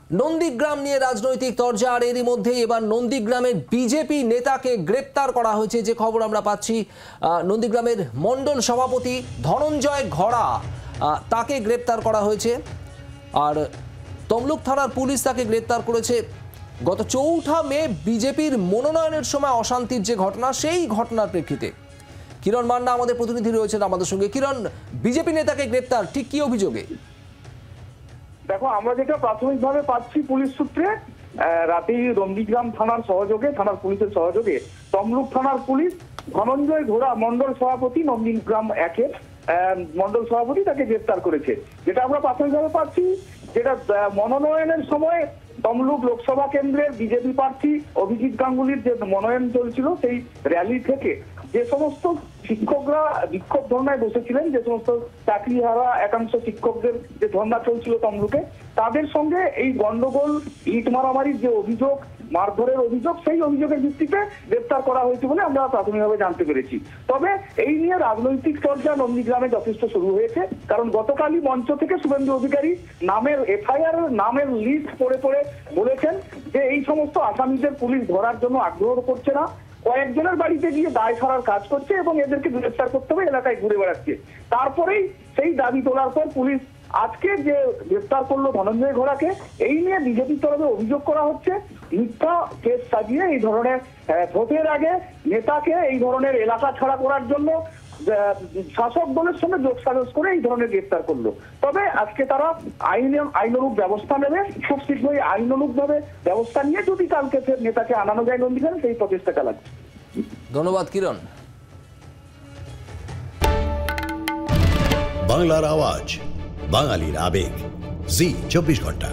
নন্দীগ্রাম নিয়ে রাজনৈতিক তরজা, আর এরই মধ্যে এবার নন্দীগ্রামের বিজেপি নেতাকে গ্রেপ্তার করা হয়েছে। যে খবর আমরা পাচ্ছি, নন্দীগ্রামের মণ্ডল সভাপতি ধনঞ্জয় ঘড়া তাকে গ্রেপ্তার করা হয়েছে। আর তমলুক থানার পুলিশ তাকে গ্রেপ্তার করেছে। গত 4 মে বিজেপির মনোনয়নের সময় অশান্তির যে ঘটনা, সেই ঘটনার প্রেক্ষিতে কিরণ মান্না আমাদের প্রতিনিধি রয়েছেন আমাদের সঙ্গে। কিরণ, বিজেপি নেতাকে গ্রেপ্তার, ঠিক কি অভিযোগে? দেখো, আমরা যেটা প্রাথমিকভাবে পাচ্ছি পুলিশ সূত্রে, রাতেই নন্দীগ্রাম থানার সহযোগে, থানার পুলিশের সহযোগে তমলুক থানার পুলিশ ধনঞ্জয় ঘোড়া মণ্ডল সভাপতি, নন্দীগ্রাম 1-এর মণ্ডল সভাপতি, তাকে গ্রেপ্তার করেছে। যেটা আমরা প্রাথমিকভাবে পাচ্ছি, যেটা মনোনয়নের সময় তমলুক লোকসভা কেন্দ্রের বিজেপি প্রার্থী অভিজিৎ গাঙ্গুলির যে মনোনয়ন চলছিল, সেই র্যালি থেকে যে সমস্ত শিক্ষকরা বিক্ষোভ ধর্নায় বসেছিলেন, যে সমস্ত চাকরিহারা একাংশ শিক্ষকদের যে ধর্না চলছিল তমলুকে, তাদের সঙ্গে এই গন্ডগোল, ইট মারামারির যে অভিযোগ, মারধরের অভিযোগ, সেই অভিযোগের ভিত্তিতে গ্রেপ্তার করা হয়েছে বলে আমরা প্রাথমিকভাবে জানতে পেরেছি। তবে এই নিয়ে রাজনৈতিক চর্চা নন্দীগ্রামে যথেষ্ট শুরু হয়েছে, কারণ গতকালই মঞ্চ থেকে শুভেন্দু অধিকারী নামের এফআইআর নামের লিস্ট পড়ে পড়ে বলেছেন যে এই সমস্ত আসামিদের পুলিশ ধরার জন্য আগ্রহ করছে না, কয়েকজনের বাড়িতে গিয়ে দায় সারার কাজ করছে এবং এদেরকে গ্রেফতার করতে হবে, এলাকায় ঘুরে বেড়াচ্ছে। তারপরেই সেই দাবি তোলার পর পুলিশ আজকে যে গ্রেফতার করলো ধনঞ্জয় ঘোড়াকে, এই নিয়ে বিজেপির তরফে অভিযোগ করা হচ্ছে মিথ্যা কেস সাজিয়ে এই ধরনের ভোটের আগে নেতাকে এই ধরনের এলাকা ছাড়া করার জন্য শাসক দলের সঙ্গে যোগসাজশ করে এই ধরনের গ্রেফতার করলো। তবে আজকে তারা আইনানুগ ব্যবস্থা নেবে, খুব শীঘ্রই আইনানুগভাবে ব্যবস্থা নিয়ে যদি কালকে নেতাকে আনানো যায় নন্দীগ্রামে, সেই প্রচেষ্টা চালাচ্ছে। ধন্যবাদ কিরণ। বাংলার আওয়াজ, বাঙালির আবেগ, জি 24 ঘন্টা।